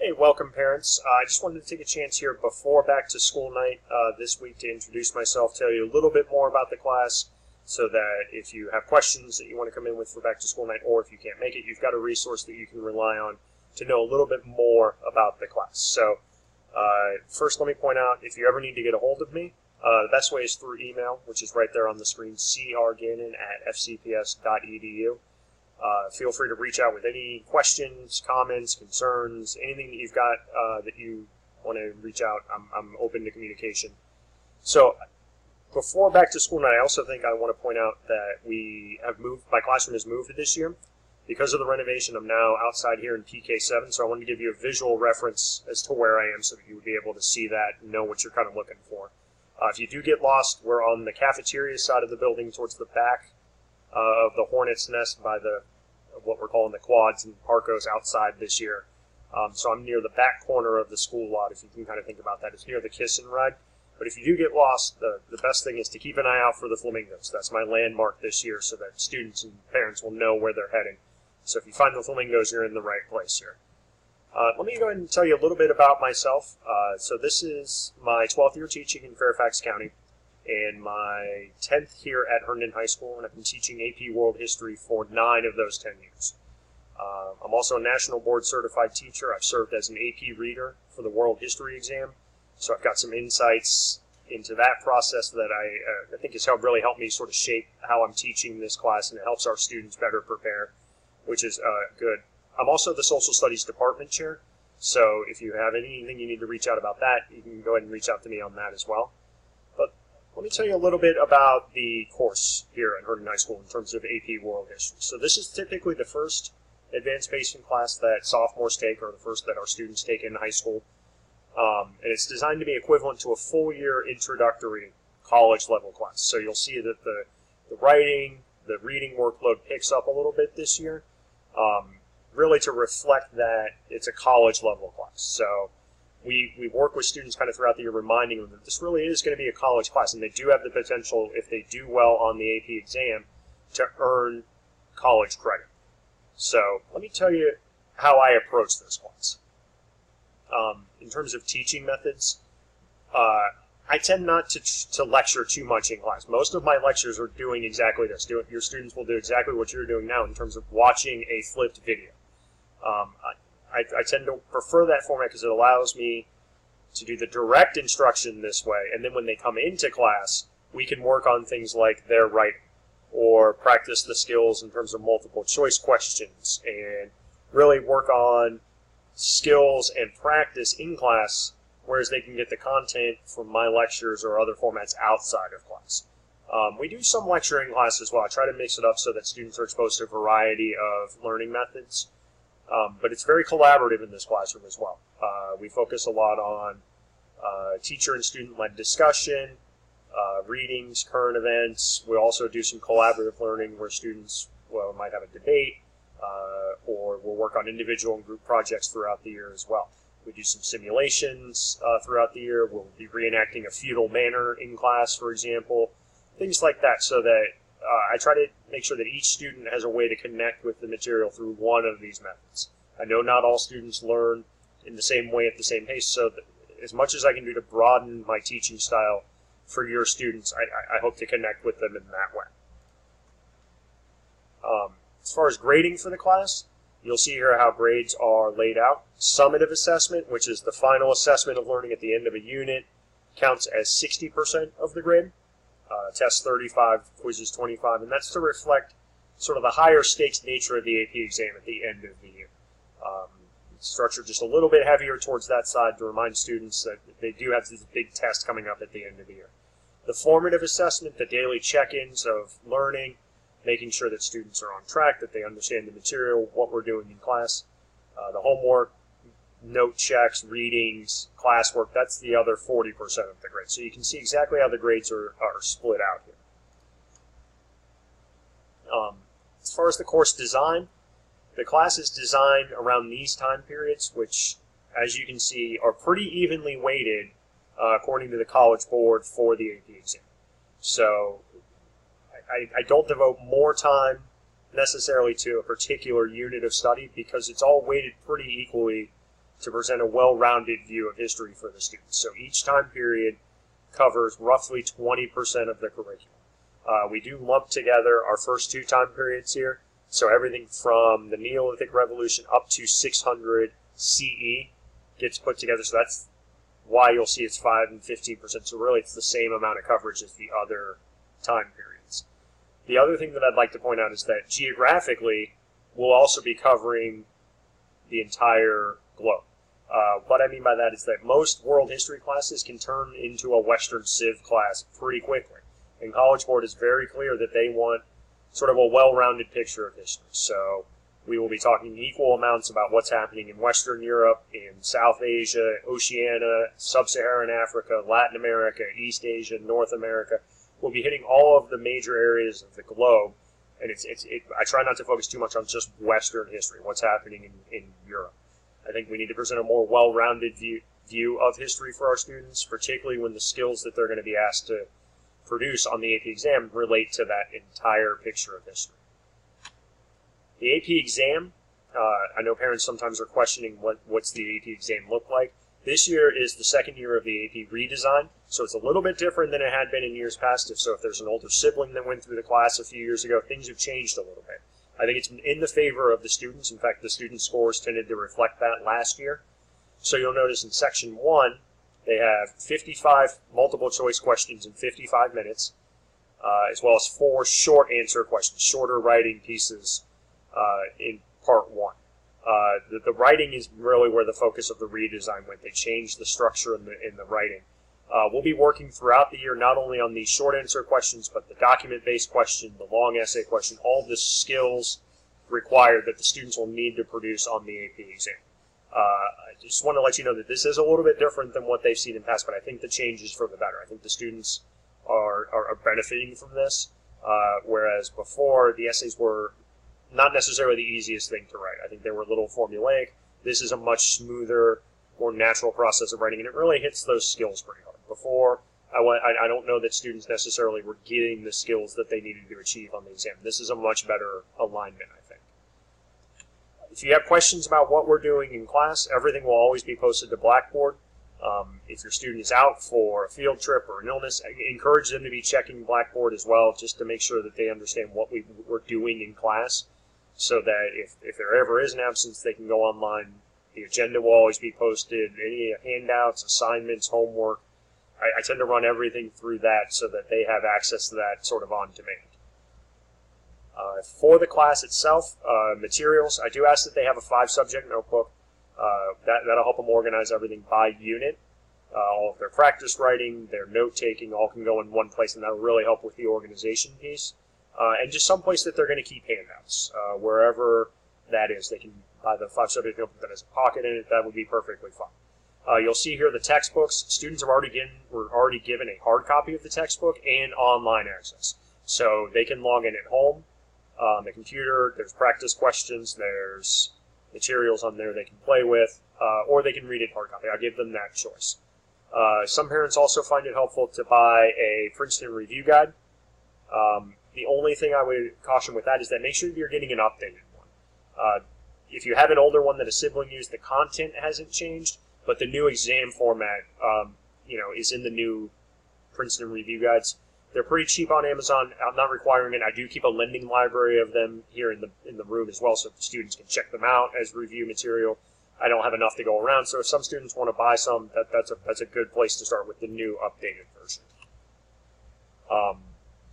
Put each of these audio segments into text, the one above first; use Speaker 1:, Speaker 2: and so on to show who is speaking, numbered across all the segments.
Speaker 1: Hey, welcome parents. I just wanted to take a chance here before back to school night this week to introduce myself, tell you a little bit more about the class so that if you have questions that you want to come in with for back to school night, or if you can't make it, you've got a resource that you can rely on to know a little bit more about the class. So first let me point out, if you ever need to get a hold of me, the best way is through email, which is right there on the screen, crgannon@fcps.edu. Feel free to reach out with any questions, comments, concerns, anything that you've got that you want to reach out. I'm open to communication. So before back to school night, I also think I want to point out that we have moved, my classroom has moved this year. Because of the renovation, I'm now outside here in PK7, so I wanted to give you a visual reference as to where I am so that you would be able to see that and know what you're kind of looking for. If you do get lost, we're on the cafeteria side of the building towards the back of the Hornet's Nest by what we're calling the quads and parkos outside this year. So I'm near the back corner of the school lot, if you can kind of think about that. It's near the Kiss and Ride. But if you do get lost, the best thing is to keep an eye out for the flamingos. That's my landmark this year so that students and parents will know where they're heading. So if you find the flamingos, you're in the right place here. Let me go ahead and tell you a little bit about myself. So this is my 12th year teaching in Fairfax County and my 10th here at Herndon High School, and I've been teaching AP World History for 9 of those 10 years. I'm also a National Board Certified teacher. I've served as an AP reader for the World History exam, so I've got some insights into that process that I think has really helped me sort of shape how I'm teaching this class, and it helps our students better prepare, which is good. I'm also the Social Studies Department Chair, so if you have anything you need to reach out about that, you can go ahead and reach out to me on that as well. But let me tell you a little bit about the course here at Herndon High School in terms of AP World History. So this is typically the first advanced placement class that sophomores take, or the first that our students take in high school. And it's designed to be equivalent to a full-year introductory college-level class. So you'll see that the writing, the reading workload picks up a little bit this year, really to reflect that it's a college-level class. So we work with students kind of throughout the year, reminding them that this really is going to be a college class, and they do have the potential, if they do well on the AP exam, to earn college credit. So let me tell you how I approach this class. In terms of teaching methods, I tend not to lecture too much in class. Most of my lectures are doing exactly this. Your students will do exactly what you're doing now in terms of watching a flipped video. I tend to prefer that format because it allows me to do the direct instruction this way, and then when they come into class, we can work on things like their writing, or practice the skills in terms of multiple choice questions, and really work on skills and practice in class, whereas they can get the content from my lectures or other formats outside of class. We do some lecturing in class as well. I try to mix it up so that students are exposed to a variety of learning methods. But it's very collaborative in this classroom as well. We focus a lot on teacher and student-led discussion, readings, current events. We also do some collaborative learning where students might have a debate, or we'll work on individual and group projects throughout the year as well. We do some simulations throughout the year. We'll be reenacting a feudal manor in class, for example, things like that, so that I try to make sure that each student has a way to connect with the material through one of these methods. I know not all students learn in the same way at the same pace, so as much as I can do to broaden my teaching style for your students, I hope to connect with them in that way. As far as grading for the class, you'll see here how grades are laid out. Summative assessment, which is the final assessment of learning at the end of a unit, counts as 60% of the grade. Tests 35, quizzes 25, and that's to reflect sort of the higher stakes nature of the AP exam at the end of the year. It's structured just a little bit heavier towards that side to remind students that they do have this big test coming up at the end of the year. The formative assessment, the daily check-ins of learning, making sure that students are on track, that they understand the material, what we're doing in class. The homework, note checks, readings, classwork, that's the other 40% of the grade. So you can see exactly how the grades are split out here. As far as the course design, the class is designed around these time periods, which, as you can see, are pretty evenly weighted according to the College Board for the AP exam. So I don't devote more time necessarily to a particular unit of study because it's all weighted pretty equally to present a well-rounded view of history for the students. So each time period covers roughly 20% of the curriculum. We do lump together our first 2 time periods here, so everything from the Neolithic Revolution up to 600 CE gets put together, so that's why you'll see it's 5 and 15%, so really it's the same amount of coverage as the other time periods. The other thing that I'd like to point out is that geographically, we'll also be covering the entire globe. What I mean by that is that most world history classes can turn into a Western Civ class pretty quickly. And College Board is very clear that they want sort of a well-rounded picture of history. So we will be talking equal amounts about what's happening in Western Europe, in South Asia, Oceania, Sub-Saharan Africa, Latin America, East Asia, North America. We'll be hitting all of the major areas of the globe. And I try not to focus too much on just Western history, what's happening in Europe. I think we need to present a more well-rounded view of history for our students, particularly when the skills that they're going to be asked to produce on the AP exam relate to that entire picture of history. The AP exam, I know parents sometimes are questioning what's the AP exam look like. This year is the second year of the AP redesign, so it's a little bit different than it had been in years past. If there's an older sibling that went through the class a few years ago, things have changed a little bit. I think it's in the favor of the students. In fact, the student scores tended to reflect that last year. So you'll notice in section 1, they have 55 multiple choice questions in 55 minutes, as well as 4 short answer questions, shorter writing pieces in part 1. The writing is really where the focus of the redesign went. They changed the structure in the writing. We'll be working throughout the year not only on these short answer questions, but the document-based question, the long essay question, all the skills required that the students will need to produce on the AP exam. I just want to let you know that this is a little bit different than what they've seen in the past, but I think the change is for the better. I think the students are benefiting from this, whereas before the essays were not necessarily the easiest thing to write. I think they were a little formulaic. This is a much smoother, more natural process of writing, and it really hits those skills pretty hard. Before, I don't know that students necessarily were getting the skills that they needed to achieve on the exam. This is a much better alignment, I think. If you have questions about what we're doing in class, everything will always be posted to Blackboard. If your student is out for a field trip or an illness, I encourage them to be checking Blackboard as well, just to make sure that they understand what we're doing in class, so that if there ever is an absence, they can go online. The agenda will always be posted, any handouts, assignments, homework. I tend to run everything through that so that they have access to that sort of on demand. For the class itself, materials, I do ask that they have a 5-subject notebook. That'll help them organize everything by unit. All of their practice writing, their note-taking, all can go in one place, and that'll really help with the organization piece. And just some place that they're going to keep handouts. Wherever that is, they can buy the 5-subject notebook that has a pocket in it. That would be perfectly fine. You'll see here the textbooks. Students were already given a hard copy of the textbook and online access. So they can log in at home, the computer, there's practice questions, there's materials on there they can play with, or they can read it hard copy. I'll give them that choice. Some parents also find it helpful to buy a Princeton review guide. The only thing I would caution with that is that make sure you're getting an updated one. If you have an older one that a sibling used, the content hasn't changed, but the new exam format, is in the new Princeton review guides. They're pretty cheap on Amazon. I'm not requiring it. I do keep a lending library of them here in the room as well, so the students can check them out as review material. I don't have enough to go around, so if some students want to buy some, that's a good place to start with the new updated version.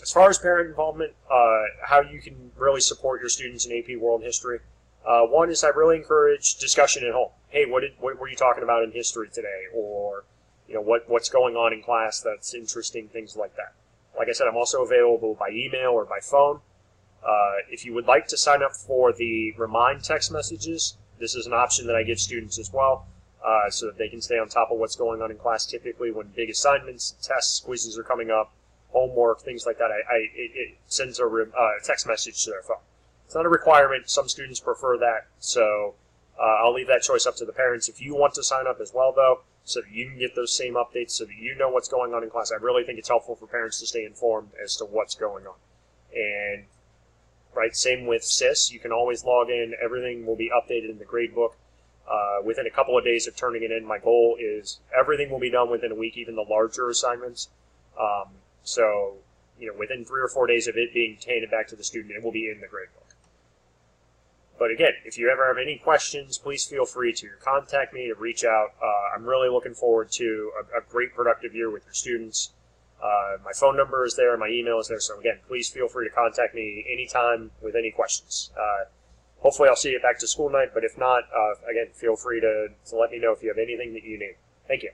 Speaker 1: As far as parent involvement, how you can really support your students in AP World History. One is I really encourage discussion at home. Hey, what were you talking about in history today? Or, what's going on in class that's interesting, things like that. Like I said, I'm also available by email or by phone. If you would like to sign up for the Remind text messages, this is an option that I give students as well, so that they can stay on top of what's going on in class. Typically, when big assignments, tests, quizzes are coming up, homework, things like that, it sends a text message to their phone. It's not a requirement. Some students prefer that, so I'll leave that choice up to the parents. If you want to sign up as well, though, so that you can get those same updates, so that you know what's going on in class, I really think it's helpful for parents to stay informed as to what's going on. And same with SIS. You can always log in. Everything will be updated in the grade book. within a couple of days of turning it in. My goal is everything will be done within a week, even the larger assignments. So, within 3 or 4 days of it being handed back to the student, it will be in the gradebook. But again, if you ever have any questions, please feel free to contact me, to reach out. I'm really looking forward to a great productive year with your students. My phone number is there, my email is there, so again, please feel free to contact me anytime with any questions. Hopefully I'll see you back to school night, but if not, again, feel free to let me know if you have anything that you need. Thank you.